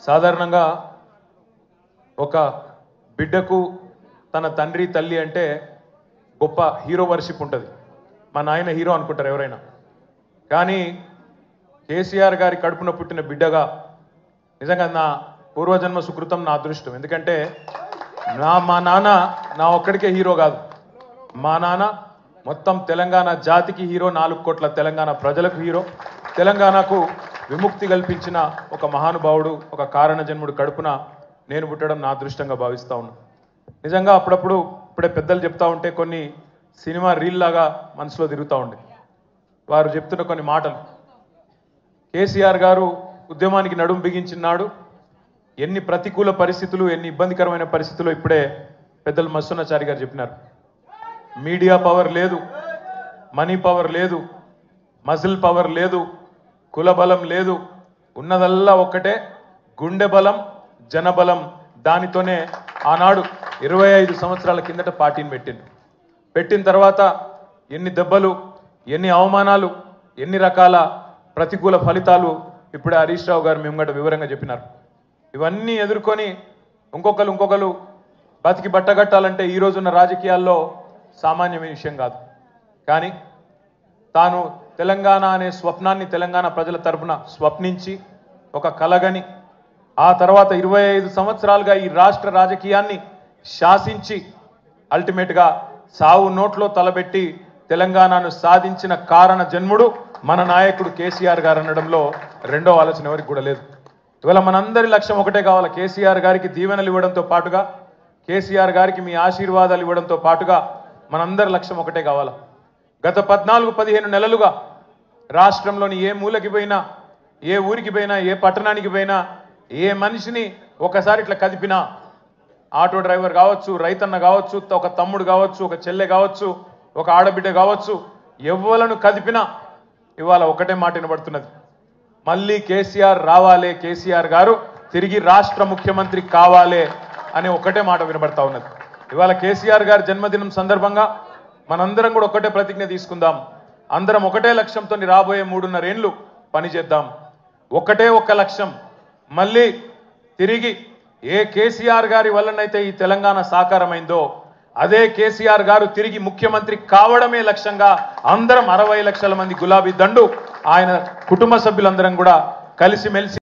సాధారణంగా ఒక బిడ్డకు తన తండ్రి తల్లి అంటే గొప్ప హీరో వర్షిప్ ఉంటుంది. మా నాయన హీరో అనుకుంటారు ఎవరైనా. కానీ కేసీఆర్ గారి కడుపున పుట్టిన బిడ్డగా నిజంగా నా పూర్వజన్మ సుకృతం, నా అదృష్టం. ఎందుకంటే మా నాన్న నా ఒక్కడికే హీరో కాదు. మా నాన్న మొత్తం తెలంగాణ జాతికి హీరో, 4 కోట్ల తెలంగాణ ప్రజలకు హీరో. తెలంగాణకు విముక్తి కల్పించిన ఒక మహానుభావుడు, ఒక కారణ జన్ముడు కడుపున నేను పుట్టడం నా అదృష్టంగా భావిస్తా ఉన్నా. నిజంగా అప్పుడప్పుడు ఇప్పుడే పెద్దలు చెప్తా ఉంటే కొన్ని సినిమా రీల్ లాగా మనసులో తిరుగుతూ ఉండే. వారు చెప్తున్న కొన్ని మాటలు. కేసీఆర్ గారు ఉద్యమానికి నడుం బిగించినాడు. ఎన్ని ప్రతికూల పరిస్థితులు, ఎన్ని ఇబ్బందికరమైన పరిస్థితులు ఇప్పుడే పెద్దలు మస్సున్నాచారి గారు చెప్పినారు. మీడియా పవర్ లేదు, మనీ పవర్ లేదు, మజిల్ పవర్ లేదు, కుల బలం లేదు. ఉన్నదల్లా ఒక్కటే గుండె బలం, జనబలం. దానితోనే ఆనాడు 25 సంవత్సరాల కిందట పార్టీని పెట్టిన తర్వాత ఎన్ని దెబ్బలు, ఎన్ని అవమానాలు, ఎన్ని రకాల ప్రతికూల ఫలితాలు ఇప్పుడే హరీష్ రావు గారు మేము గంట వివరంగా చెప్పినారు. ఇవన్నీ ఎదుర్కొని ఇంకొకరు బతికి బట్టగట్టాలంటే ఈ రోజున్న రాజకీయాల్లో సామాన్యమైన విషయం కాదు. కానీ తాను తెలంగాణ అనే స్వప్నాన్ని తెలంగాణ ప్రజల తరపున స్వప్నించి ఒక కలగని ఆ తర్వాత 25 సంవత్సరాలుగా ఈ రాష్ట్ర రాజకీయాన్ని శాసించి అల్టిమేట్గా సావు నోట్లో తలబెట్టి తెలంగాణను సాధించిన కారణ జన్ముడు మన నాయకుడు కేసీఆర్ గారు అనడంలో రెండో ఆలోచన ఎవరికి కూడా లేదు. ఇవాళ మనందరి లక్ష్యం ఒకటే కావాలి. కేసీఆర్ గారికి దీవెనలు ఇవ్వడంతో పాటుగా, కేసీఆర్ గారికి మీ ఆశీర్వాదాలు ఇవ్వడంతో పాటుగా మనందరి లక్ష్యం ఒకటే కావాలా. గత 14-15 నెలలుగా రాష్ట్రంలోని ఏ మూలకి పోయినా, ఏ ఊరికి పోయినా, ఏ పట్టణానికి పోయినా, ఏ మనిషిని ఒకసారి ఇట్లా కదిపినా, ఆటో డ్రైవర్ కావచ్చు, రైతన్న కావచ్చు, ఒక తమ్ముడు కావచ్చు, ఒక చెల్లె కావచ్చు, ఒక ఆడబిడ్డ కావచ్చు, ఎవ్వలను కదిపినా ఇవాళ ఒకటే మాట వినబడుతున్నది. మళ్ళీ కేసీఆర్ రావాలే, కేసీఆర్ గారు తిరిగి రాష్ట్ర ముఖ్యమంత్రి కావాలే అనే ఒకటే మాట వినబడతా ఉన్నది. ఇవాళ కేసీఆర్ గారి జన్మదినం సందర్భంగా మనందరం కూడా ఒకటే ప్రతిజ్ఞ తీసుకుందాం. అందరం ఒకటే లక్ష్యంతో రాబోయే 3.5 ఏళ్లు పనిచేద్దాం. ఒకటే ఒక్క లక్ష్యం, మళ్ళీ తిరిగి ఏ కేసీఆర్ గారి వల్లనైతే ఈ తెలంగాణ సాకారమైందో అదే కేసీఆర్ గారు తిరిగి ముఖ్యమంత్రి కావడమే లక్ష్యంగా అందరం 60 లక్షల మంది గులాబీ దండు ఆయన కుటుంబ సభ్యులందరం కూడా కలిసిమెలిసి